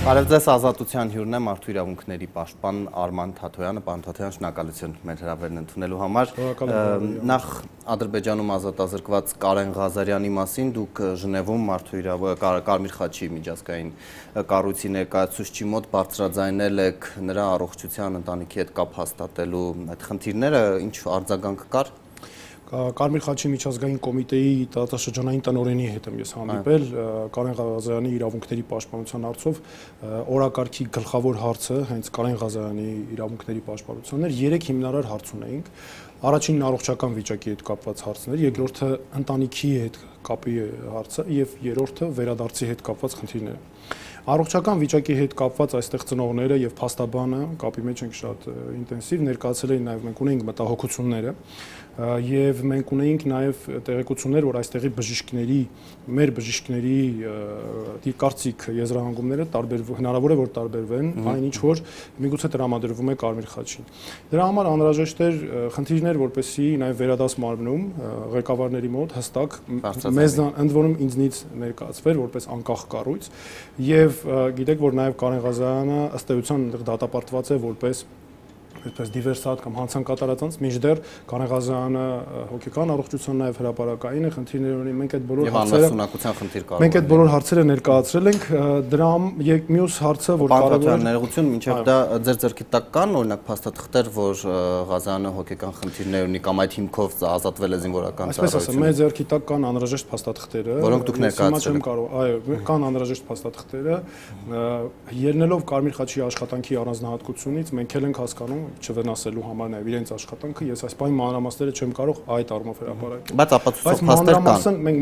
Բարևձեզ ազատության հյուրն է մարդու իրավունքների պաշտպան Արման Թաթոյանը, պարոն Թաթոյան, շնորհակալություն մեր հրավերն ընդունելու համար։ Նախ Ադրբեջանում ազատազրկված Կարլեն Ղազարյանի մասին դուք Ժնևում մարդու Կարմիր խաչի միջազգային կառույցի ներկայացուցչի մոտ բարձրաձայնել եք նրա առողջության ընտանիքի հետ կապ հաստատելու այդ խնդիրները, ինչ արձագանք կար։ Կարմիր խաչի միջազգային կոմիտեի տարածաշրջանային տնօրենի հետ եմ ես հանդիպել Կարլեն Ղազարյանի իրավունքների պաշտպանության հարցով օրակարգի գլխավոր հարցը հենց Կարլեն Ղազարյանի իրավունքների պաշտպանությունն էր 3 հիմնարար հարց ունեինք առաջինն առողջական վիճակի հետ կապված հարցներ երկրորդը ընտանիքի հետ կապի հարցը եւ երրորդը վերադարձի հետ կապված խնդիրները Առողջական վիճակի հետ կապված այստեղ ծնողները եւ փաստաբանը կապի մեջ ենք շատ ինտենսիվ ներկայացել էին նաեւ մենք ունենք մտահոգությունները եւ մենք ունենք նաեւ տեղեկություններ որ այստեղի բժիշկների մեր բժիշկների կարծիք եզրահանգումները հնարավոր է որ տարբերվեն այն ինչ որ միգուցե տրամադրվում է Կարմիր խաչին դրա համար անհրաժեշտ էր խնդիրներ որպեսզի նաեւ վերադաս մարմնում ղեկավարների մոտ հստակ մեզ ընդ որում ինձնից ներկայացվեր որպես անկախ կառույց եւ գիտեք որ նաեւ Կարլեն Ղազարյանը ըստ էության դատապարտված է որպես այսպես դիվերսանտ կամ հանցանկատարածանց մինչդեռ Կարլեն Ղազարյանը հոգեկան առողջության նաև հրապարակային է խնդիրներ ունի մենք այդ բոլոր հարցերը ներկայացրել ենք դրա մյուս հարցը որ կարևոր է ներողություն մինչև դա ձեր ձեռքի տակ կան օրինակ փաստաթղթեր որ Ղազարյանը հոգեկան խնդիրներ ունի կամ այդ հիմքով ազատվել է զինվորական ծառայությունից մեր ձեռքի տակ կան անհրաժեշտ փաստաթղթերը որոնք դուք ներկայացրել եք այո կան անհրաժեշտ փաստաթղթերը ելնելով Կարմիր խաչի աշխատանքի առանձնահատկությունից մենք էլ ենք հասկանում չվնասելու համար նաև իրենց աշխատանքը ես այս բանի մանրամասները չեմ կարող այդ առումով հրապարակել բայց ապացուցող փաստեր կան մենք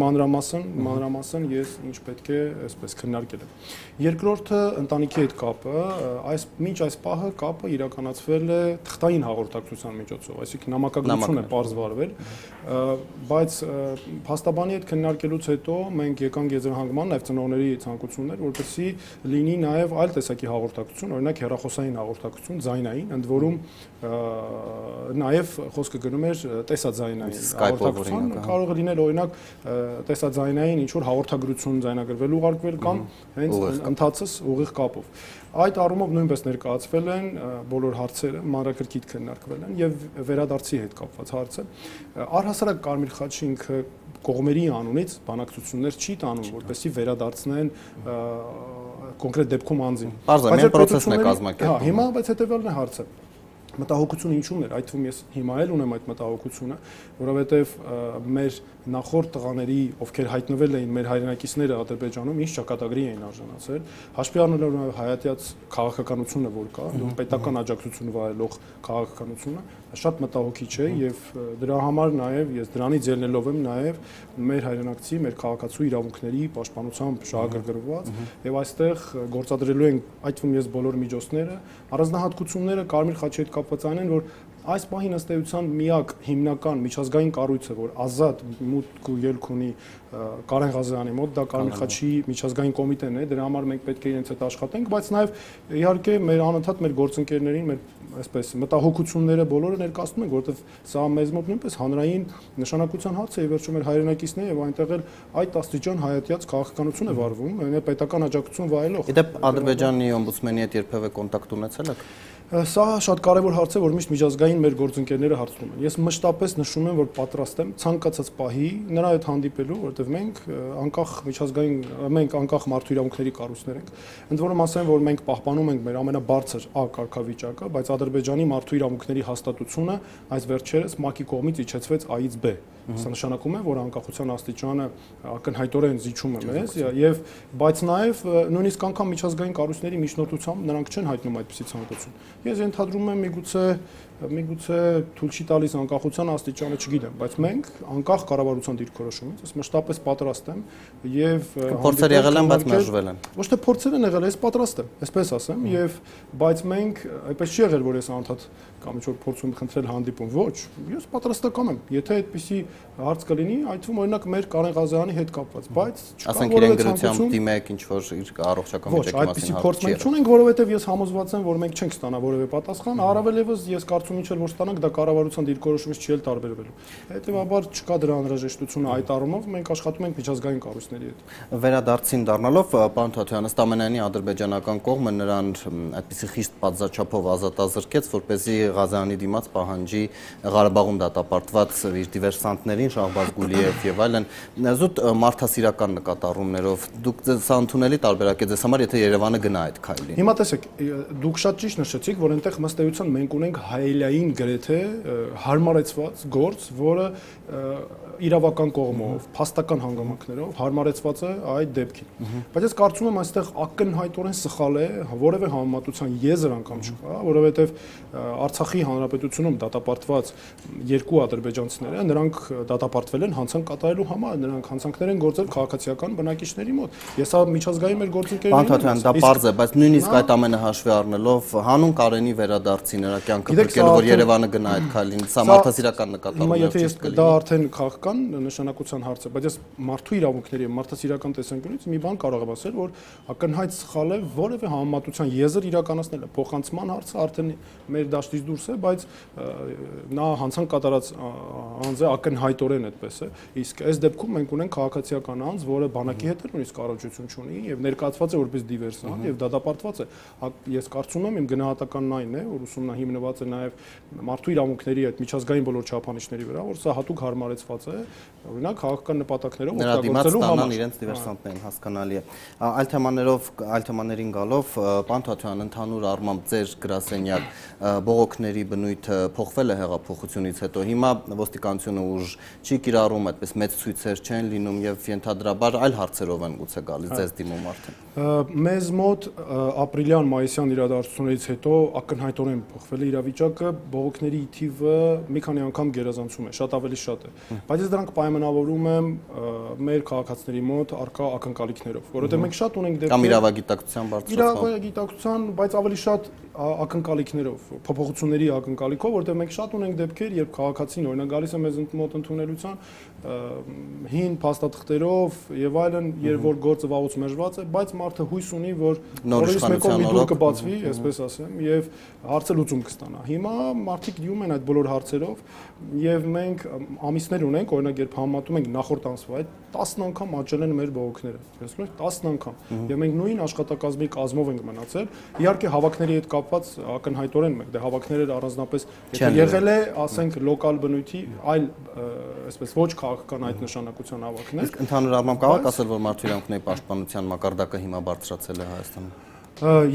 մանրամասն ես ինչ պետք է այսպես քննարկել եմ երկրորդը ընտանիքի հետ կապը մինչ այս պահը կապը իրականացվել է թղթային հաղորդակցության միջոցով այսինքն նամակագրություն է պարզվարվել բայց փաստաբանի հետ քննարկելուց հետո մենք եկանք եզրահանգման նաև ծնողների ցանկություններ որպեսզի լինի նաև այլ տեսակի հաղորդակցություն օրինակ հեռախոսային հաղորդակցություն ձայնային ընդ որում նաև խոսքը գնում էր տեսաձայնային հաղորդակցություն կարող է լինել օրինակ տեսաձայնային ինչ որ հաղորդագրություն ձայնագրվել ուղարկվել կամ հենց ընթացս ուղիղ կապով այդ առումով նույնպես ներկայացվել են բոլոր հարցերը մանրակրկիտ քննարկվել են եւ վերադարձի հետ կապված հարցը առհասարակ Կարմիր խաչի ինքը կողմերի անունից բանակցություններ չի տանում որպեսզի վերադարձնեն կոնկրետ դեպքում անձին բայց պրոցեսն է կազմակերպվում հիմա բայց հետեւյալն է հարցը մտահոգությունը ինչու՞ն էր այդ թվում ես հիմա էլ ունեմ այդ մտահոգությունը որովհետև մեր նախորդ տղաների ովքեր հայտնվել էին մեր հայրենակիցները Ադրբեջանում ինչ ճակատագրի էին արժանացել հաշվի առնելով հայատյաց քաղաքականությունը որ կա պետական աջակցություն վայելող քաղաքականությունը շատ մտահոգիչ է եւ դրա համար նաեւ ես դրանից ելնելով եմ նաեւ մեր հայրենակցի մեր քաղաքացու իրավունքների պաշտպանությամբ շահագրգռված եւ այստեղ գործադրելու են այդ թվում ես բոլոր միջոցները առանձնահատկությունները Կարմիր խաչի հետ կապված այն են որ այս պահին ըստ էության միակ հիմնական միջազգային կառույցը որ ազատ մուտք ու ելք ունի Կարլեն Ղազարյանի մոտ դա Կարմիր խաչի միջազգային կոմիտեն է դրա համար մենք պետք է իրենց հետ աշխատենք բայց նաև իհարկե մեր անընդհատ մեր գործընկերներին մեր այսպես մտահոգությունները բոլորը ներկայացնում ենք որովհետև սա մեզ մոտ նույնպես հանրային նշանակության հարց է եւ վերջում մեր հայրենակիցն է եւ այնտեղ էլ այդ աստիճան հայատյաց քաղաքականություն է վարվում պետական աջակցություն վայելող Իդեպ Ադրբեջանի օմբուդսմենի հետ երբևէ կոնտակտ ունեցել եք Սա շատ կարևոր հարց է, որ միշտ միջազգային մեր գործընկերները հարցնում են։ Ես մշտապես նշում եմ, որ պատրաստ եմ ցանկացած պահի նրա հետ հանդիպելու, որովհետև մենք անկախ մարդու իրավունքների կառույցներ ենք։ Ընդ որում ասեմ, որ մենք պահպանում ենք մեր ամենաբարձր A կարգավիճակը, բայց Ադրբեջանի մարդու իրավունքների հաստատությունը այս վերջերս ՄԱԿ-ի կողմից իջեցվեց A-ից B։ Սա նշանակում է, որ անկախության աստիճանը ակնհայտորեն զիջում է մեզ եւ բայց նաեւ նույնիսկ անգամ միջազգային կառույցների միջնորդությամբ նրանք չեն հայտնում այդպիսի ցանկություն։ Ես ենթադրում եմ միգուցե թույլ չի տալիս անկախության աստիճանը չգիտեմ, բայց մենք անկախ կառավարության դիրքորոշումից ես մշտապես պատրաստ եմ եւ փորձեր եղել են, բայց մերժվել են։ Ոչ թե փորձեր են եղել, ես պատրաստ եմ, այսպես ասեմ, եւ բայց մենք այդպես չի եղել, որ ես անդադ կամ ինչ որ փորձում խնդրել հանդիպում, ոչ, ես պատրաստական եմ, եթե այդպիսի հարց կլինի, այդ թվում օրինակ մեր Կարլեն Ղազարյանի հետ կապված, բայց չկա որևէ ցանկություն դիմեք ինչ որ իր առողջական վիճակի մասին հարց չի։ Այդպիսի փորձ մենք չունենք, որովհետեւ ես համոզված եմ, որ մենք չենք ստանա որևէ պատասխան, առավել ևս ես կարծում ինչ որ ստանանք դա կառավարության դիրքորոշումից չի էլ տարբերվելու։ Հետևաբար չկա դրա անհրաժեշտությունը այդ առումով, մենք աշխատում ենք միջազգային կառույցների հետ։ Վերադարձին դառնալով, պարոն Թաթոյան, ըստ ամենայնի ադրբեջանական կողմը նրան այդպիսի խիստ պատզաչափով ազատազրկեց, որպեսզի Ղազարյանի դիմաց պահանջի Ղարաբաղում դատապարտված իր դիվերսանտներին, Շահբազ Գուլիև եւ այլն, զուտ մարդասիրական նկատառումներով։ Դուք սա ընդունելի տարբերակ է ձեզ համար, եթե Երևանը գնա այդ քայլին։ Հիմա տեսեք, դուք շատ ճիշտ նշեցիք, որ այնտեղ ըստ էության մենք ունենք հայելային գրեթե հարմարեցված գործ, որը իրավական կողմով, փաստական հանգամանքներով հարմարեցված է այդ դեպքին։ Բայց ես կարծում եմ այստեղ ակնհայտորեն սխալ է, որևէ համեմատության եզր անգամ չկա, որովհետև Արցախի հանրապետությունում դատապարտված երկու ադրբեջանցիները, նրանք դատապարտվել են հանցանք կատարելու համար, նրանք հանցանքներ են գործել քաղաքացիական բնակիչների մոտ։ Ես հա միջազգային մեր գործընկերներին Պարոն Թաթոյան, դա պարզ է, բայց նույնիսկ այդ ամենը հաշվի առնելով հանուն Կարենի վերադարձի նրա կյանքը փրկելու, որ Երևանը գնա այդ քայլին, սա մարդասիրական նկատառումներ չէ։ Հիմա եթե դա արդեն քաղաքական նշանակության հարց է, բայց ես մարդու իրավունքների եւ մարդասիրական տեսանկյունից մի բան կարող եմ ասել, որ ակնհայտ սխալ է որևէ համեմատության եզր իրականացնելը։ Փոխանցման հարցը արդեն մեր դաշտից դուրս է, բայց նա հանցանք կատարած անձ է ակնհայտորեն այդպես է։ Իսկ այս դեպքում մենք ունենք քաղաքացիական անձ, որը բանակի հետ նույնիսկ առողջություն չունի եւ ներկայացված է որպես դիվերսանտ եւ դատապարտված է։ Ես կարծում եմ իմ գնահատականն այն է, որ ուսումնահիմնված է նաեւ մարդու իրավունքների այդ միջազգային բոլոր չափանիշների վրա, որ սա հատուկ հարմարեցված է, օրինակ քաղաքական նպատակներով օգտագործելու համար իրենց դիվերսանտներին հասկանալի է։ Այլ թեմաներին գալով, պարոն Թաթոյան, ընդհանուր առմամբ ձեր գրասենյակ բողոքների բնույթը փոխվել է հեղափոխությունից հետո։ Հիմա ոստիկանությունը ուժ չի կիրառում, այդպես մեծ ցույցեր չեն լինում եւ ենթադրաբար այլ հարցերով են գուցե գալիս ձեզ դիմում արդեն։ Մեզ մոտ ապրիլյան մայիսյան իրադարձություններից հետո ակնհայտորեն փոխվել է իրավիճակը, բողոքների թիվը մի քանի անգամ գերազանցում է, շատ ավելի շատ է։ Բայց ես դրանք պայմանավորում եմ մեր քաղաքացիների մոտ արկա ակնկալիքներով, որովհետեւ մենք շատ ունենք դեպքեր կամ իրավագիտակցության բարձրացում, իրավագիտակցության, բայց ավելի շատ ակնկալիքներով, փոփոխությունների ակնկալիքով, որովհետեւ մենք շատ ունենք դեպքեր, երբ քաղաքացին օրինակ գալիս է մեզ մոտ ընդունելության հին փաստաթղթերով եւ այլն, երբ որ գործը վաղուց մերժված է, բայց մարդը հույս ունի, որ նորից մեկով մի դուր կբացվի, այսպես ասեմ, եւ հարցը լուծում կստանա։ Հիմա մարդիկ դիում են այդ բոլոր հարցերով եւ մենք ամիսներ ունենք, օրինակ երբ համատում ենք նախորդ ամսվա այդ 10 անգամ աճել են մեր բողոքները, տեսնում եք, 10 անգամ։ Եվ մենք նույն աշխատակազմի կազմով ենք մնացել։ Իհարկե հավաքների հետ կապված ակնհայտորեն մենք դե հավաքները առանձնապես եթե եղել է, ասենք լոկալ բնույթի, այլ այսպես ոչ քաղաքական այդ նշանակության հավաքներ։ Իսկ ընդհանուր առմամբ կարող ասել, որ մարդու իրավունքների պաշտպանության մակարդակը հիմա բարձրացել է Հայաստանում։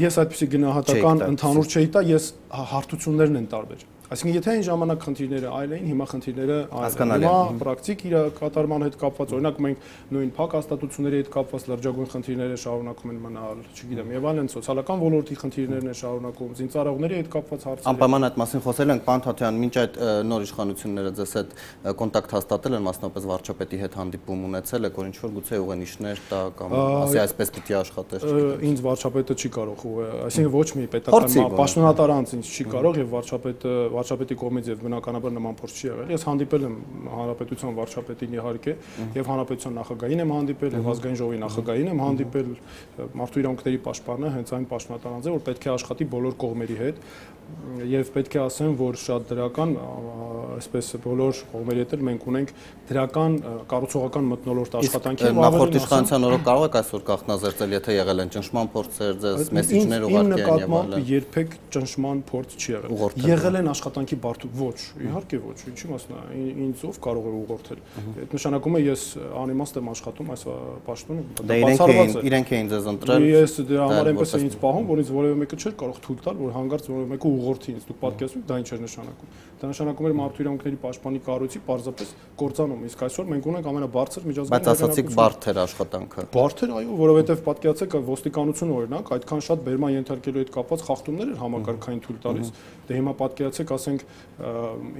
Ես այդպիսի գնահատական ընդհանուր չէի տա, ես հարթություններն են տարբեր։ Այսինքն եթե այն ժամանակ խնդիրները այլ էին, հիմա խնդիրները այլ են։ Հիմա պրակտիկ կատարման հետ կապված, օրինակ մենք նույն փակ հաստատությունների հետ կապված լրջագույն խնդիրները շարունակում են մնալ, չգիտեմ, եւ այլն սոցիալական ոլորտի խնդիրներն են շարունակում, զինծառայողների հետ կապված հարցեր։ Անպայման այդ մասին խոսել ենք, պարոն Թաթոյան, մինչ այդ նոր իշխանությունները ձեզ հետ կոնտակտ հաստատել են, մասնավորապես վարչապետի հետ հանդիպում ունեցել եք, որ ինչ որ գուցե ուղենիշներ տա կամ ասի այսպես պիտի աշխատես, չգիտեմ։ Ինձ վարչապետը չի կարող, այսինքն ոչ մի պետական պաշտոնատար անձ ինձ չի կարող եւ վարչապետի կողմից եւ բնականաբար նման փորձ չի եղել։ Ես հանդիպել եմ հանրապետության վարչապետին իհարկե եւ հանրապետության նախագահին եմ հանդիպել եւ ազգային ժողովի նախագահին եմ հանդիպել, մարդու իրավունքների պաշտպանը հենց այն պաշտոնատար անձ է, որ պետք է աշխատի բոլոր կողմերի հետ եւ պետք է ասեմ, որ շատ դրական, այսպես բոլոր կողմերի հետ մենք ունենք դրական կառուցողական մթնոլորտ աշխատանքի։ Նախորդ իշխանության օրոք կարող եք այսօր գաղտնազերծել, եթե եղել են ճնշման փորձեր, ձեզ մեսիջներ ուղարկել եւ այլն։ Երբեք ճնշման փորձ չի եղել։ Եղել են աշխատանքի բարդություն, ոչ, իհարկե ոչ, ինչի մասն է, ինձ ով կարող է ուղղորդել։ Այդ նշանակում է ես անիմաստ եմ աշխատում այս պաշտոնում։ Դա իրենք էին ձեզ ընտրել։ Ես դրա համար այնպես էի ինձ պահում, որ ինձ որևէ մեկը չէր կարող թույլ տալ, որ հանգարց որևէ մեկը ուղղորդի ինձ։ Դուք պատկերացնում եք, դա ինչ էր նշանակում։ Դա նշանակում էր մարդու իրավունքների պաշտպանի կառույցի պարզապես կործանում։ Իսկ այսօր մենք ունենք ամենաբարձր միջազգային։ Բայց ասացիք բարդ էր աշխատանքը։ Բարդ էր, այո, որովհետև պատկերացեք ոստիկանությունը օրինակ այդքան շատ բերման ենթարկելու հետ կապված խախտումներ էր համակարգային թույլ տալիս։ Դե հիմա պատկերացեք, ասենք,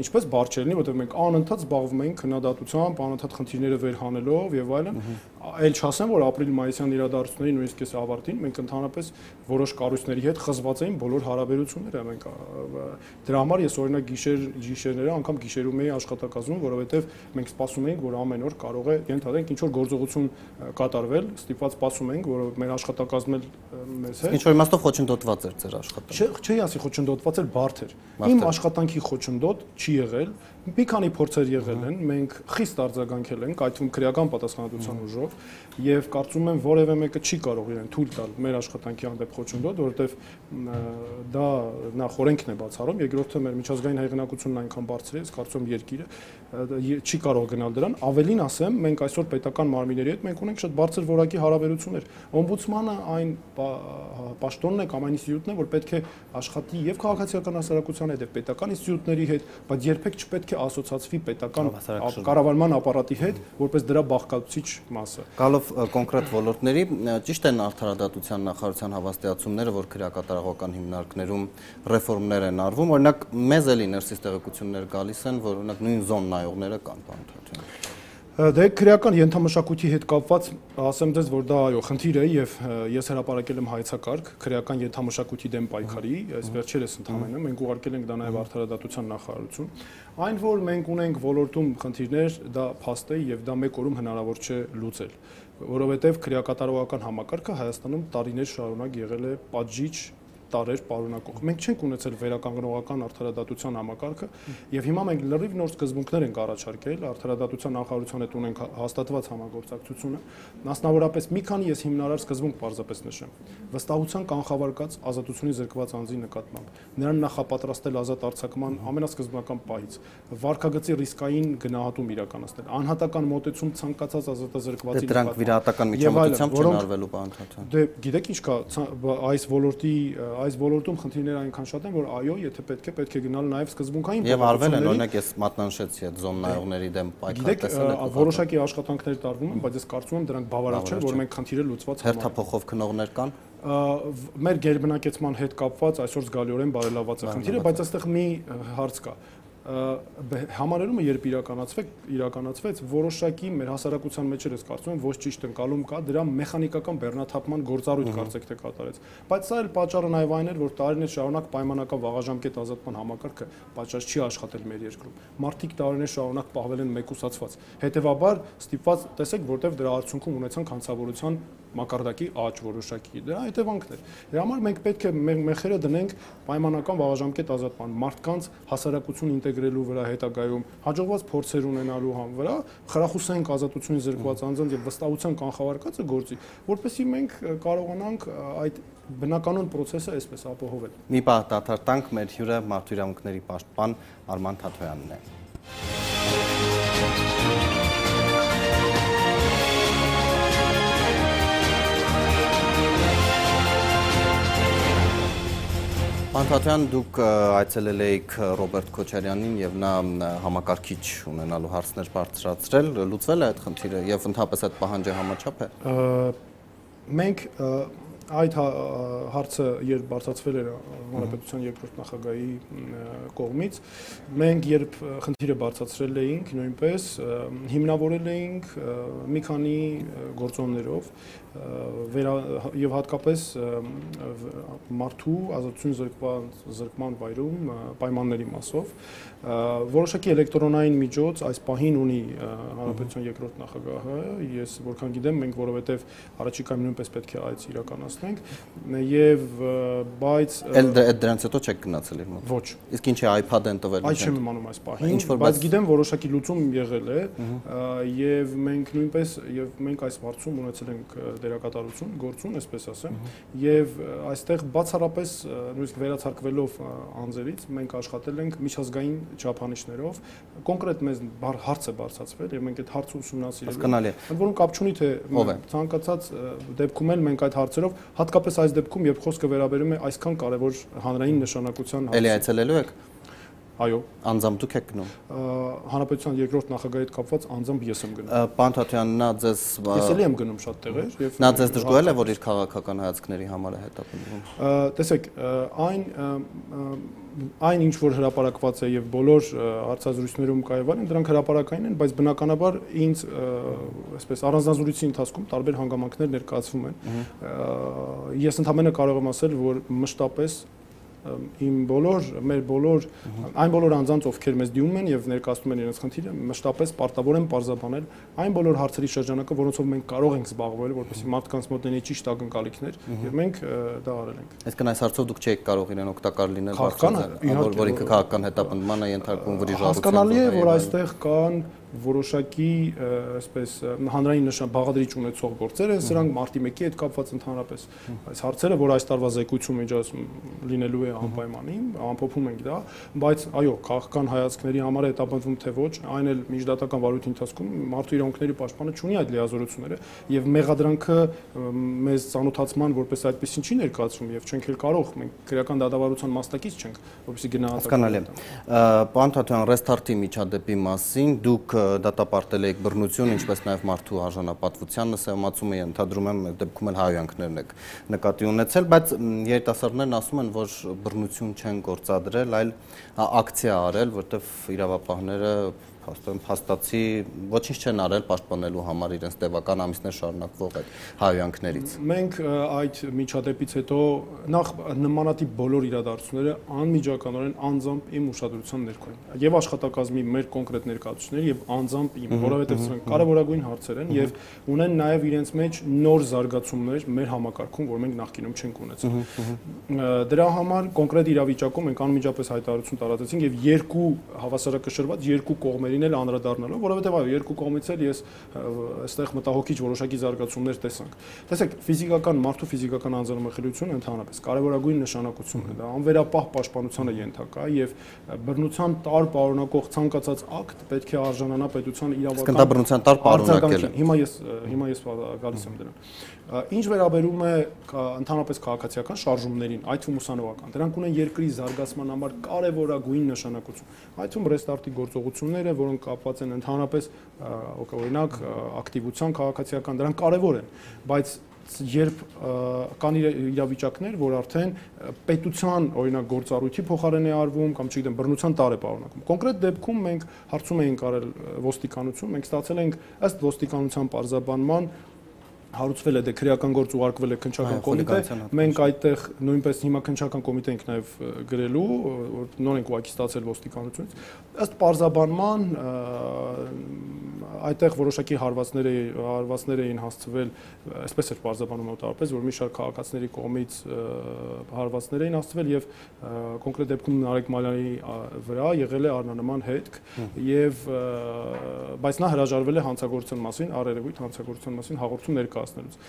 ինչպես բարդ չէ լինի, որովհետև մենք անընդհատ զբաղվում ենք քննադատությամբ, անընդհատ խնդիրները վերհանելով եւ այլն, Այլ չասեմ, որ ապրիլ-մայիսյան իրադարձությունների նույնիսկ այս ավարտին մենք ընդհանրապես որոշ կառույցների հետ խզված էին բոլոր հարաբերությունները։ Մենք դրա համար ես օրինակ գիշերները անգամ գիշերում էի աշխատակազմում, որովհետև մենք սպասում էինք, որ ամեն օր կարող է ենթադրենք ինչ որ գործողություն կատարվել, ստիպված սպասում էինք, որ մեր աշխատակազմն էլ մեզ հետ։ Ինչ որ իմաստով խոչընդոտված էր ձեր աշխատանքը։ Չի ասի խոչընդոտված էր, բարդ էր։ Իմ աշխատանքի խոչընդոտ չի եղել։ Մի քանի փորձեր եղել են, մենք խիստ արձագանքել ենք, այդ թվում քրեական պատասխանատվության ուժով, եւ կարծում եմ որևէ մեկը չի կարող իրեն թույլ տալ մեր աշխատանքի հանդեպ խոչընդոտ, որովհետեւ դա նախ օրենքն է բացառում, երկրորդը մեր միջազգային հայրենակությունն այնքան բարձր է, ես կարծում եմ երկիրը չի կարող գնալ դրան։ Ավելին ասեմ, մենք այսօր պետական մարմինների հետ մենք ունենք շատ բարձր որակի հարաբերություններ։ Օմբուդսմանը այն պաշտոնն է կամ այն ինստիտուտն է, որ պետք է աշխատի եւ քաղաքացիական հասարակության հետ եւ պետական ինստիտուտների հետ, բայց երբեք չպետք է ասոցացվի պետական կառավարման ապարատի հետ, որպես դրա բաղկացուցիչ մասը։ Գալով կոնկրետ ոլորտների, ճիշտ են արդարադատության նախարարության հավաստիացումները, որ քրեակատարողական հիմնարկներում ռեֆորմներ են արվում, օրինակ մեզ էլի ներսից տեղեկություններ գալիս են, որ օրինակ նույն զոննայողները կան, պարոն Թաթոյան։ Դե քրեական ենթամշակույթի հետ կապված ասեմ ձեզ, որ դա այո խնդիր է եւ ես հրապարակել եմ հայեցակարգ քրեական ենթամշակույթի դեմ պայքարի, այս վերջերս ընդհանրապես մենք ուղարկել ենք դա նաեւ արդարադատության նախարարություն։ Այն որ մենք ունենք ոլորտում խնդիրներ, դա փաստ է եւ դա մեկ օրում հնարավոր չէ լուծել, որովհետեւ քրեակատարողական համակարգը Հայաստանում տարիներ շարունակ եղել է պատժիչ տարեր պարունակող։ Մենք չենք ունեցել վերականգնողական արդարադատության համակարգը եւ հիմա մենք լրիվ նոր սկզբունքներ ենք առաջարկել արդարադատության նախարարության հետ ունենք հաստատված համագործակցությունը, մասնավորապես մի քանի ես հիմնարար սկզբունք պարզապես նշեմ։ Վստահության կանխավարկած ազատությունից զրկված անձի նկատմամբ, նրան նախապատրաստել ազատ արձակման ամենասկզբնական պահից, վարքագծի ռիսկային գնահատում իրականացնել, անհատական մոտեցում ցանկացած ազատազրկվածի նկատմամբ։ Դրանք վիրահատական միջամտությամբ չեն արվելու, պարոն Թաթոյան։ Դե գիտեք ինչ կա, այս ոլորտում խնդիրները այնքան շատ են, որ այո, եթե պետք է գնալ նաև սկզբունքային եւ արվել են, օրինակ ես մատնանշեցի այդ զոննայողների դեմ պայքար տեսել եք։ Որոշակի աշխատանքներ տարվում են, բայց ես կարծում եմ դրանք բավարար չեն, որ մենք խնդիրը լուծված համարենք։ Հերթափոխով քննողներ կան։ Մեր գերբնակեցման հետ կապված այսօր զգալիորեն բարելաված է խնդիրը, բայց այստեղ մի հարց կա։ Համարելումը երբ իրականացվեց որոշակի մեր հասարակության մեջ ես կարծում եմ ոչ ճիշտ ընկալում կա դրա մեխանիկական բեռնաթափման գործառույթ կարծեք թե կատարեց, բայց սա էլ պատճառը նաև այն էր, որ տարիներ շարունակ պայմանական վաղաժամկետ ազատման համակարգը պատշաճ չի աշխատել մեր երկրում, մարդիկ տարիներ շարունակ պահվել են մեկուսացված, հետևաբար ստիպված տեսեք, որտեղ դրա արդյունքում ունեցանք հանցավորության մակարդակի աճ որոշակի, դրա հետևանքներ։ Դրա համար մենք պետք է մեր մեխերը դնենք պայմանական վաղաժամկետ ազատման, մարդկանց հասարակություն ինտեգրելու վրա հետագայում, հաջողված փորձեր ունենալու վրա, խրախուսենք ազատությունից զրկված անձանց եւ վստահության կանխավարկածը գործի, որպեսզի մենք կարողանանք այդ բնականոն process-ը այսպես ապահովել։ Մի պահ դադար տանք, մեր հյուրը մարդու իրավունքների պաշտպան Արման Թաթոյանն է։ Պարոն Թաթոյան, դուք այցելել եք Ռոբերտ Քոչարյանին եւ նա համակարգիչ ունենալու հարցներ բարձրացրել, լուծվել է այդ խնդիրը եւ ընդհանրապես այդ պահանջը համաչափ է։ Մենք այդ հարցը երբ բարձրացվել էր Հանրապետության երկրորդ նախագահի կողմից, մենք երբ խնդիրը բարձրացրել էինք, նույնպես հիմնավորել էինք մի քանի գործոններով եւ հատկապես մարդու ազատություն զրկման վայրում պայմանների մասով որոշակի էլեկտրոնային միջոց այս պահին ունի Հանրապետության երկրորդ նախագահը, ես որքան գիտեմ, մենք որովհետեւ առաջիկայում նույնպես պետք է այս իրականացնենք եւ բայց դրանից հետո չեք գնացել իր մոտ։ Ոչ։ Իսկ ինչ է iPad-ն տվել։ Այդ չեմ իմանում այս պահին, բայց գիտեմ որոշակի լուծում եղել է եւ մենք նույնպես եւ մենք այս հարցում ունեցել ենք դերակատարություն, գործուն, այսպես ասեմ, եւ այստեղ բացառապես նույնիսկ վերացարկվելով անձերից մենք աշխատել ենք միջազգային չափանիշներով, կոնկրետ մեզ հարց է բարձրացվել եւ մենք այդ հարցը ուսումնասիրել ենք։ Ընդ որում կապ չունի թե ցանկացած դեպքում էլ մենք այդ հարցերով, հատկապես այս դեպքում, երբ խոսքը վերաբերում է այսքան կարևոր հանրային նշանակության հարցի։ Էլի այցելելու եք։ Այո, անձամբ դուք եք գնում։ Հանրապետության երկրորդ նախագահի հետ կապված անձամբ ես եմ գնում։ Պարոն Թաթոյան, նա ձեզ Ես էլի եմ գնում շատ տեղեր եւ նա ձեզ դժգոհել է, որ իր քաղաքական հայացքների համար է հետապնդվում։ Տեսեք, այն այն ինչ որ հրապարակված է եւ բոլոր հարցազրույցներում կայավան են, դրանք հրապարակային են, բայց բնականաբար ինձ այսպես առանձնազրույցի ընթացքում տարբեր հանգամանքներ ներկայացվում են։ Ես ընդհանրապես կարող եմ ասել, որ մշտապես իմ մեր բոլոր այն բոլոր անձանց, ովքեր մեզ դիմում են եւ ներկայացնում են իրենց խնդիրը, մշտապես պարտավոր են պարզաբանել այն բոլոր հարցերի շրջանակը, որոնցով մենք կարող ենք զբաղվել, որպեսզի մարդկանց մոտ լինի ճիշտ ակնկալիքներ, եւ մենք դա արել ենք։ Այսինքն այս հարցով դուք չեք կարող իրեն օգտակար լինել, որ ինքը քաղաքական հետապնդման է ենթարկվում վրիժառության։ Հասկանալի է, որ այստեղ կան որոշակի այսպես հանրային բաղադրիչ ունեցող գործեր են, սրանք մարտի 1-ի հետ կապված ընդհանրապես այս հարցերը, որ այս տարվա զեկույցում միջազգում լինելու է անպայմանի, ամփոփում ենք դա, բայց այո, քաղաքական հայացքների համար է հետապնդվում թե ոչ, այն էլ միջդատական վարույթի ընթացքում մարդու իրավունքների պաշտպանը չունի այդ լիազորությունները եւ մեղադրանքը մեզ ծանոթացման որպես այդպեսին չի ներկայացվում եւ չենք էլ կարող, մենք քրեական դատավարության մասնակից չենք, որպեսզի գնահատենք։ Պարոն Թաթոյան, ռեստարտի միջադեպի մասին դուք դատապարտել եք բռնություն, ինչպես նաև մարդու արժանապատվության նսեմացումը, ենթադրում եմ դեպքում էլ հայհոյանքներն եք նկատի ունեցել, բայց երիտասարդներն ասում են, որ բռնություն չեն գործադրել, այլ ակցիա արել, որտեղ իրավապահները փաստացի ոչինչ չեն արել պաշտպանելու համար իրենց տևական ամիսներ շարունակվող այդ հայհոյանքներից։ Մենք այդ միջադեպից հետո նախ նմանատիպ բոլոր իրադարձությունները անմիջականորեն անձամբ իմ ուշադրության ներքո են եւ աշխատակազմի մեր կոնկրետ ներկայացուցիչների եւ անձամբ իմ, որովհետեւ սրանք կարևորագույն հարցեր են եւ ունեն նաեւ իրենց մեջ նոր զարգացումներ մեր համակարգում, որ մենք նախկինում չենք ունեցել։ Դրա համար կոնկրետ իրավիճակում մենք անմիջապես հայտարարություն տարածեցինք եւ երկու հավասարակշռված երկու կողմերին էլ անդրադառնալով, որովհետեւ այո, երկու կողմից էլ ես այստեղ մտահոգիչ որոշակի զարգացումներ տեսանք։ Տեսեք, մարդու ֆիզիկական անձնամխելիությունը ընդհանրապես կարևորագույն նշանակություն ունի, դա անվերապահ պաշտպանությանը ենթակա եւ բռնության տար պարունակող ցանկացած ակտ պետք է արժանանա պետության իրավական։ Դա բռնության տար պարունակել է։ Հիմա ես գալիս եմ դրան։ Ինչ վերաբերում է ընդհանրապես քաղաքացիական շարժումներին, այդ թվում ուսանողական, դրանք ունեն երկրի զարգացման համար կարևորագույն նշանակություն։ Այդ թվում ռեստարտի գործողությունները, որոնք կապված են ընդհանրապես օրինակ ակտիվության քաղաքացիական, դրանք կարևոր են, բայց երբ կան իրավիճակներ, որ արդեն պետության օրինակ գործառույթի փոխարեն է արվում կամ չգիտեմ բռնության տար է պարունակում։ Կոնկրետ դեպքում մենք հարցում էինք արել ոստիկանություն, մենք ստացել ենք ըստ ոստիկանության պարզաբանման հարուցվել է դե քրեական գործ ուղարկվել է քննչական կոմիտե, մենք այդտեղ նույնպես հիմա քննչական կոմիտե ենք նաև գրելու, որ նոր ենք ուղղակի ստացել ոստիկանությունից, ըստ պարզաբանման այդտեղ որոշակի հարվածներ էին հասցվել, այսպես էր պարզաբանում մոտավորապես, որ մի շարք քաղաքացիների կողմից հարվածներ էին հասցվել եւ կոնկրետ դեպքում Նարեկ Մալյանի վրա եղել է առնանման հետք եւ բայց նա հրաժարվել է հանցագործության մասին, առերևույթ հանցագործության մասին հաղորդում ներկայացնելուց։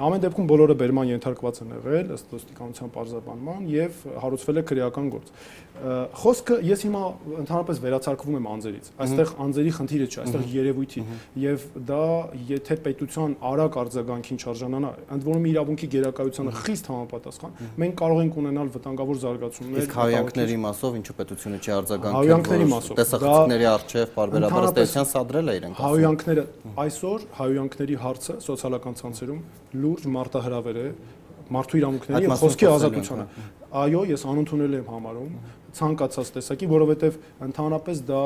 Ամեն դեպքում բոլորը բերման ենթարկված են եղել ըստ ոստիկանության պարզաբանման եւ հարուցվել է քրեական գործ։ Խոսքը ես հիմա ընդհանրապես վերացարկվում եմ անձերից։ Այստեղ անձերի խնդիրը չէ, այստեղ երևույթի եւ դա եթե պետության արագ արձագանքին չարժանանա, ընդ որում իրավունքի գերակայությանը խիստ համապատասխան, մենք կարող ենք ունենալ վտանգավոր զարգացումներ։ Իսկ հայհոյանքների մասով ինչու պետությունը չի արձագանքել։ Հայհոյանքների մասով տեսախցիկների արժեվ բարբերաբար տեսության սադրել է իրենք։ Հայհոյանքները այսօր հայհոյանքների հարցը սոցիալական ցանցերում լուրջ մարտահրավեր է մարդու իրավունքների եւ խոսքի ազատությանը։ Այո, ես անընդունել եմ համարում ցանկացած տեսակի, որովհետև ընդհանրապես դա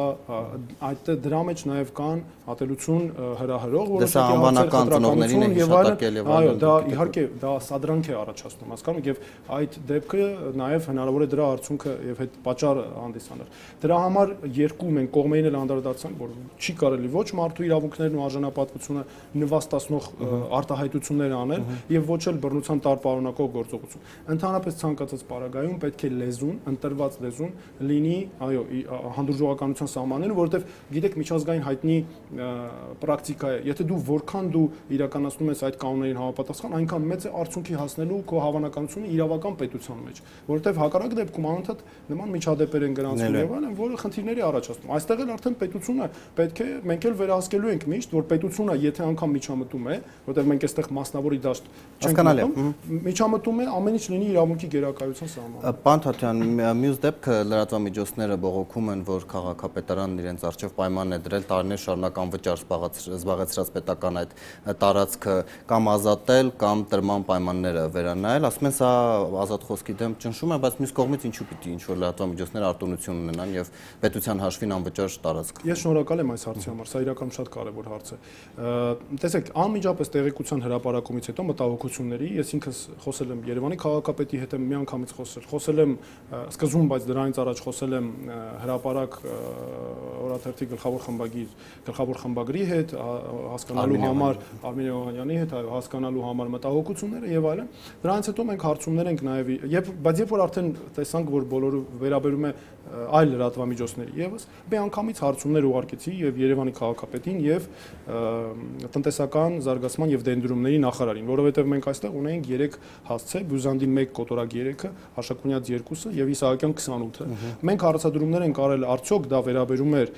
դրա մեջ նաև կան ատելություն հրահրող որոշակի անվանական ծնողներին են հիշատակել եւ այո, դա իհարկե դա սադրանք է առաջացնում, հասկանում եք, եւ այդ դեպքը նաև հնարավոր է դրա արդյունքը եւ հետ պատճառը հանդիսանալ։ Դրա համար երկու մենք կողմերին էլ անդրադարձանք, որ չի կարելի ոչ մարդու իրավունքներն ու արժանապատվությունը նվաստացնող արտահայտություններ անել եւ ոչ էլ բռնության տար պարունակող գործողություն։ Ընդհանրապես ցանկացած պարագայում պետք է լեզուն, ընտրված լեզուն լինի, այո, հանդուրժողականության սահմաններում, որովհետև գիտեք միջազգային հայտնի պրակտիկա է, եթե դու որքան դու իրականացնում ես այդ կանոններին համապատասխան, այնքան մեծ է արդյունքի հասնելու քո հավանականությունը իրավական պետության մեջ, որովհետև հակառակ դեպքում անընդհատ նման միջադեպեր են գրանցվում եւ այլն, որը խնդիրների առաջացնում։ Այստեղ էլ արդեն պետությունը պետք է մենք էլ վերահսկելու ենք միշտ, որ պետությունը եթե անգամ միջամտում է, որովհետև մենք այստեղ մասնավորի դաշտ չենք մտնում, միջամտում է ամեն ինչ լինի իրավունքի գերակայության սահմանում։ Պարոն Թաթոյան, մյուս դեպքը Բացարձակ լրատվամիջոցները բողոքում են, որ քաղաքապետարանն իրենց առջև պայման է դրել տարիներ շարունակ անվճար զբաղեցրած պետական այդ տարածքը կամ ազատել կամ տրման պայմանները վերանայել, ասում են սա ազատ խոսքի դեմ ճնշում է, բայց մյուս կողմից ինչու պիտի ինչ-որ լրատվամիջոցները արտոնություն ունենան եւ պետության հաշվին անվճար տարածք։ Ես շնորհակալ եմ այս հարցի համար, սա իրականում շատ կարևոր հարց է։ Տեսեք, անմիջապես տեղեկության հրապարակումից հետո մտահոգությունների, ես ինքս խոսել եմ Երևանի քաղաքապետի հետ, միանգամից խոսել եմ սկզբում, բայց դրանից առաջ խոսել եմ հրապարակ օրաթերթի գլխավոր խմբագրի հետ, հասկանալու համար Արմենյանի հետ, հասկանալու համար մտահոգությունները եւ այլն։ Դրանից հետո մենք հարցումներ ենք նաեւ, բայց երբ որ արդեն տեսանք, որ բոլորը վերաբերում է այլ լրատվամիջոցների եւս, միանգամից հարցումներ ուղարկեցի եւ Երևանի քաղաքապետին եւ տնտեսական զարգացման եւ դենդրումների նախարարին, որովհետեւ մենք այստեղ ունենք 3 հասցե, Բյուզանդի 1 կոտորակ 3-ը, Հաշակունյաց 2-ը եւ Իսահակյան 28-ը։ Մենք հարցադրումներ ենք արել, արդյոք դա վերաբերում էր,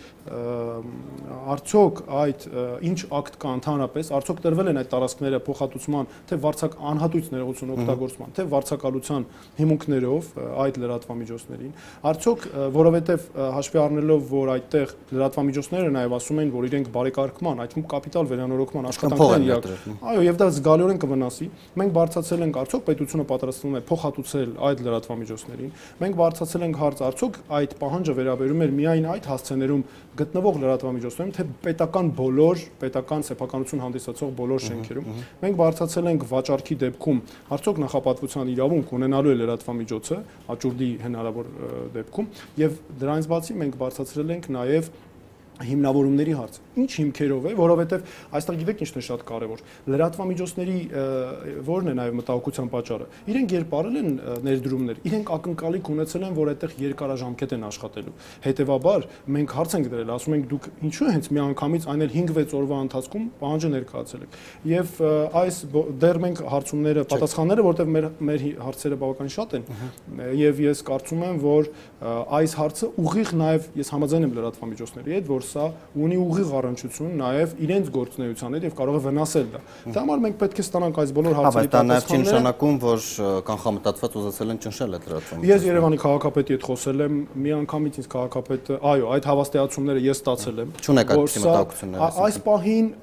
արդյոք այդ ինչ ակտ կա ընդհանրապես, արդյոք տրվել են այդ տարածքները փոխհատուցման, թե վարձակ անհատույց ներողություն օգտագործման, թե վարձակալության հիմունքներով այդ լրատվամիջոցներին, արդյոք որովհետև հաշվի առնելով, որ այդտեղ լրատվամիջոցները նաև ասում են, որ իրենք բարեկարգման, այդ կապիտալ վերանորոգման աշխատանքներ են իրական։ Այո, եւ դա զգալիորեն կվնասի։ Մենք բարձրացել ենք, արդյոք պետությունը պատրաստվում է փոխհատուցել այդ լրատվամիջոցներին։ Մենք բարձրացել ենք հարց, արդյոք այդ պահանջը վերաբերում էր միայն այդ հասցեներում գտնվող լրատվամիջոցներին, թե պետական սեփականություն հանդիսացող բոլոր շենքերում։ Մենք բարձրացել ենք վաճառքի դեպքում, արդյոք նախապատվության իրավունք ունենալու է լրատվամիջոցը աճուրդի հնարավոր դեպքում, եւ դրանից բացի մենք բարձրացրել ենք նաեւ հիմնավորումների հարց։ Ինչ հիմքերով է, որովհետև այստեղ գիտեք ինչն է շատ կարևոր։ Լրատվամիջոցների որն է նաև մտահոգության պատճառը։ Իրենք երբ արել են ներդրումներ, իրենք ակնկալիք ունեցել են, որ այդտեղ երկարաժամկետ են աշխատելու։ Հետևաբար մենք հարց ենք դրել, ասում ենք դուք ինչու հենց միանգամից այն էլ 5-6 օրվա ընթացքում պահանջը ներկայացել եք։ Եվ այս դեռ մենք հարցումները, պատասխանները, որտեղ մեր հարցերը բավականին շատ են, եւ ես կարծում եմ, որ այս հարցը ուղիղ նաև ես համաձայն եմ լրատվամիջոցների հետ, որ սա ունի ուղիղ առնչություն նաև իրենց գործունեության հետ եւ կարող է վնասել դա։ Դա համար մենք պետք է ստանանք այս բոլոր հարցերի պատասխանները։ Բայց դա նաև չի նշանակում, որ կանխամտածված ուզեցել են ճնշել այդ լրատվամիջոցները։ Ես Երևանի քաղաքապետի հետ խոսել եմ, միանգամից ինձ քաղաքապետը, այո, այդ հավաստիացումները ես ստացել եմ։ Չունեք այդպիսի մտահոգություններ։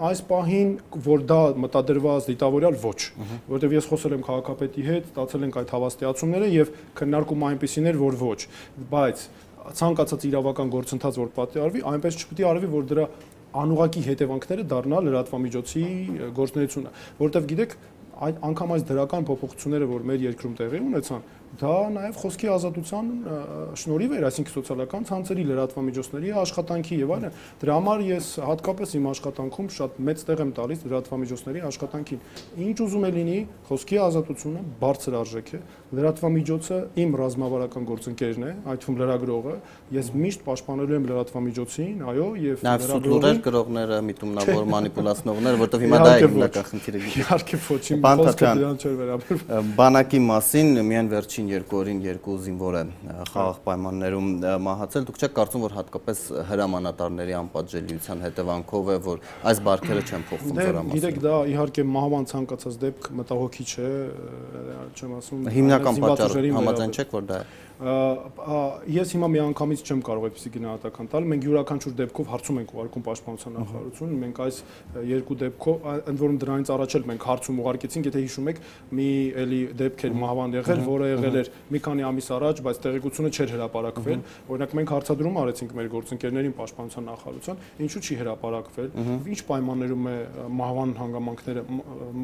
Այս պահին, որ դա մտադրված դիտավորյալ ոչ, որովհետեւ ես խոսել եմ քաղաքապետի հետ, ստացել ենք այդ հավաստիացումները եւ քննարկումը այնպեսին էր, որ ոչ, բայց ցանկացած իրավական գործընթաց որ պատի արվի, այնպես չպիտի արվի, որ դրա անուղակի հետևանքները դառնա լրատվամիջոցի գործունեությունը, որովհետև գիտեք, այդ անգամ այս դրական փոփոխությունները, որ մեր երկրում տեղի ունեցան, դա նաև խոսքի ազատության շնորհիվ էր, այսինքն սոցիալական ցանցերի լրատվամիջոցների աշխատանքի եւ այլն։ Դրա համար ես հատկապես իմ աշխատանքում շատ մեծ տեղ եմ տալիս լրատվամիջոցների աշխատանքին։ Ինչ ուզում է լինի, խոսքի ազատությունը բարձր արժեք է։ Լրատվամիջոցը իմ ռազմավարական գործընկերն է, այդ թվում լրագրողը, ես միշտ պաշտպանելու եմ լրատվամիջոցին, այո, եւ լրագրողները, գրողները, միտումնավոր մանիպուլացնողները, որտեղ հիմա դա է հիմնական խնդիրը։ Իհարկե ոչ, իմ խոսքը դրան չէր վերաբերվում։ Բանակի մասին միայն վերջին 2 օրին 2 զինվոր է խաղաղ պայմաններում մահացել, դուք չեք կարծում, որ հատկապես հրամանատարների անպատժելիության հետևանքով է, որ այս բարքերը չեն փոխվում դրա մասին։ Գիտեք, դա իհարկե մահվան ցանկացած դեպք մտահոգիչ է, չեմ ասում։ Հիմնական պատճառը համաձայն չեք, որ դա է։ Ես հիմա միանգամից չեմ կարող այդպիսի գնահատական տալ։ Մենք յուրաքանչյուր դեպքով հարցում ենք ուղարկում պաշտպանության նախարարություն։ Մենք այս 2 դեպքով, ընդ որում դրանից առաջ էլ մենք հարցում ուղարկեցինք, եթե հիշում եք, մի էլի դեպք էր մահվան եղել, որը եղել էր մի քանի ամիս առաջ, բայց տեղեկությունը չէր հրապարակվել։ Օրինակ մենք հարցադրում արեցինք մեր գործընկերներին պաշտպանության նախարարության, ինչու չի հրապարակվել, ինչ պայմաններում է մահվան հանգամանքները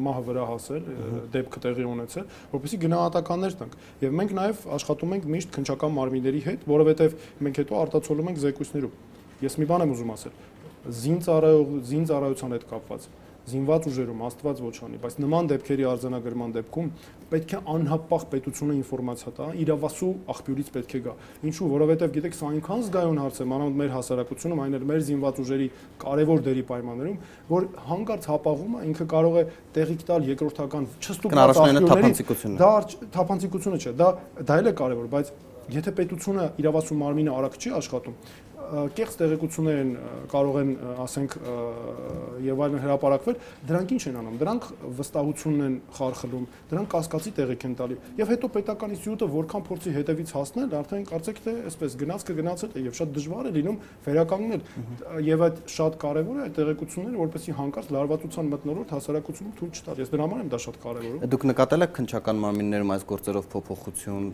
մահը վրա հասել, դեպքը տեղի ունեցել, որպեսզի գնահատականներ տանք։ Եվ մենք նաև աշխատում ենք միշտ քննչական մարմինների հետ, որովհետև մենք հետո արտացոլում ենք զեկույցներում։ Ես մի բան եմ ուզում ասել, զինծառայության հետ կապված, զինված ուժերում աստված ոչ անի, բայց նման դեպքերի արձանագրման դեպքում պետք է անհապաղ պետությունը ինֆորմացիա տա, իրավասու աղբյուրից պետք է գա։ Ինչու, որովհետև գիտեք, սա այնքան զգայուն հարց է, մանավանդ մեր հասարակությունում, այն էլ մեր զինված ուժերի կարևոր դերի պայմաններում, որ հանկարծ հապաղումը ինքը կարող է տեղիք տալ երկրորդական չստուգված աղբյուրների։ Դա թափանցիկությունը չէ, դա էլ է կարևոր, բայց եթե պետությունը իրավասու մարմինը արագ չի աշխատում, կեղծ տեղեկություններ են կարող են, ասենք, եւ այլն հրապարակվել, դրանք ինչ են անում։ Դրանք վստահությունն են խարխլում, դրանք կասկածի տեղիք են տալի։ Եվ հետո պետական ինստիտուտը որքան փորձի հետևից հասնել, արդեն կարծեք թե այսպես գնաց կգնացել է եւ շատ դժվար է լինում վերականգնել։ Եվ այդ շատ կարեւոր է այդ տեղեկությունները, որպեսզի հանկարծ լարվածության մթնոլորտ հասարակությունում թույլ չտալ։ Ես դրա համար եմ դա շատ կարեւորում։ Դուք նկատել եք քննչական մարմիններում այս գործերով փոփոխություն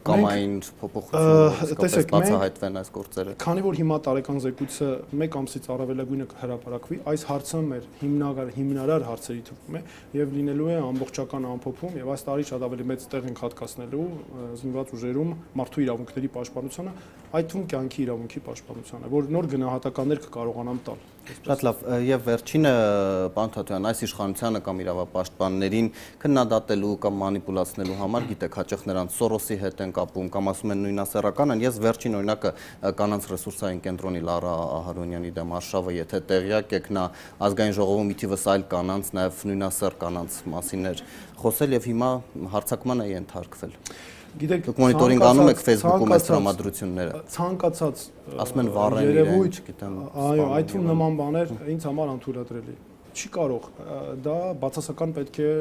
կամային փոփոխություն, տեսեք, բացահայտվեն այս գործերը։ Քանի որ հիմա տարեկան զեկույցը 1 ամսից առավելագույնը հրապարակվի, այս հարցը մեր հիմնարար հարցերի թվում է եւ լինելու է ամբողջական ամփոփում եւ այս տարի շատ ավելի մեծ տեղ ենք հատկացնելու զինված ուժերում մարդու իրավունքների պաշտպանությանը, այդ թվում կյանքի իրավունքի պաշտպանությանը, որ նոր գնահատականներ կկարողանամ տալ։ Շատ լավ, եւ վերջինը, պարոն Թաթոյան, այս իշխանությանը կամ իրավապաշտպաններին քննադատելու կամ մանիպուլացնելու համար, գիտեք, հաճախ նրանց Սորոսի հետ են կապում կամ ասում են նույնասեռական են։ Ես վերջին օրինակը կանանց ռեսուրսային կենտրոնի Լարա Ահարոնյանի դեմ արշավը, եթե տեղյակ եք, նա ազգային ժողովում մի թիվս այլ կանանց, նաեւ նույնասեռ կանանց մասին էր խոսել եւ հիմա հարձակման է ենթարկվել։ Գիտեք, մոնիտորինգ անում եք Facebook-ում այս տրամադրությունները։ Ցանկացած ասում են վառեն իրեն, չգիտեմ։ Այո, այդ թվում նման բաներ ինձ համար անթույլատրելի։ Չի կարող, դա բացասական պետք է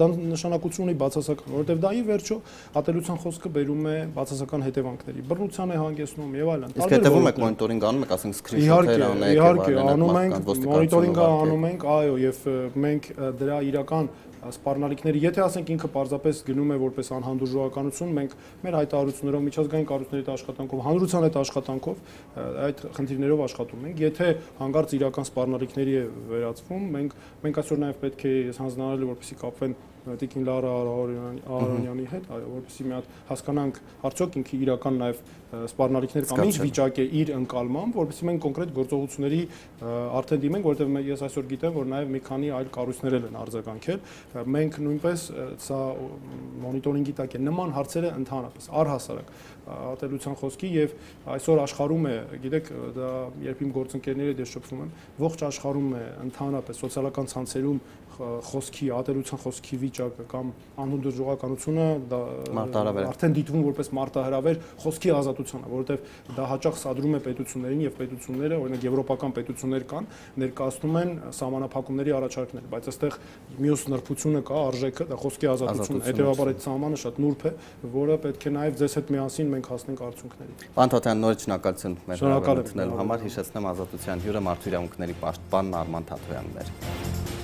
դա նշանակություն ունի բացասական, որովհետև դա ի վերջո ատելության խոսքը բերում է բացասական հետևանքների, բռնության է հանգեցնում եւ այլն։ Իսկ հետևում եք մոնիտորինգ անում եք, ասենք սկրինշոթեր անեք եւ այլն։ Իհարկե, անում ենք, մոնիտորինգը անում ենք, այո, եւ մենք դրա իրական սպառնալիքների, եթե ասենք ինքը պարզապես գնում է որպես անհանդուրժողականություն, մենք մեր հայտարարություններով, միջազգային կառույցների հետ աշխատանքով, հանրության հետ աշխատանքով այդ խնդիրներով աշխատում ենք։ Եթե հանկարծ իրական սպառնալիքների է վերածվում, մենք այսօր նաև պետք է հանձնարարել, որպեսզի կապվեն Տիկին Լարա Ահարոնյանի հետ, այո, որպեսզի մի հատ հասկանանք արդյոք ինքը իրական նաև սպառնալիքներ կամ ինչ վիճակ է իր ընկալմամբ, որպեսզի մենք կոնկրետ գործողությունների արդեն դիմենք, որովհետև ես այսօր գիտեմ, որ նաև մի քանի այլ կառույցներ են արձագանքել։ Մենք նույնպես սա մոնիտորինգի տակ է նման հարցերը ընդհանրապես առհասարակ ատելության խոսքի եւ այսօր աշխարհում է, գիտեք, դա երբ իմ գործընկերների հետ ես շփվում եմ, ողջ աշխարհում է ընդհանրապես սոցիալական ցանցերում խոսքի, ատելության խոսքի վիճակը կամ անհանդուրժողականությունը դա արդեն դիտվում որպես մարտահրավեր խոսքի ազատությանը, որովհետև դա հաճախ սադրում է պետություններին եւ պետությունները, օրինակ եվրոպական պետություններ կան, ներկայացնում են սահմանափակումների առաջարկներ, բայց այստեղ մյուս նրբությունը կա, արժեքը, դա խոսքի ազատությունն է, հետեւաբար այդ սահմանը շատ նուրբ է, որը պետք է նաեւ ձեզ հետ միասին մենք հասնենք արդյունքների։ Պարոն Թաթոյան, նորից շնորհակալություն մեր հրավերն ունենալու համար, հիշեցնեմ Ազատության հյուրը մարդու իրավունքների պաշտպան Արման Թաթոյանն էր։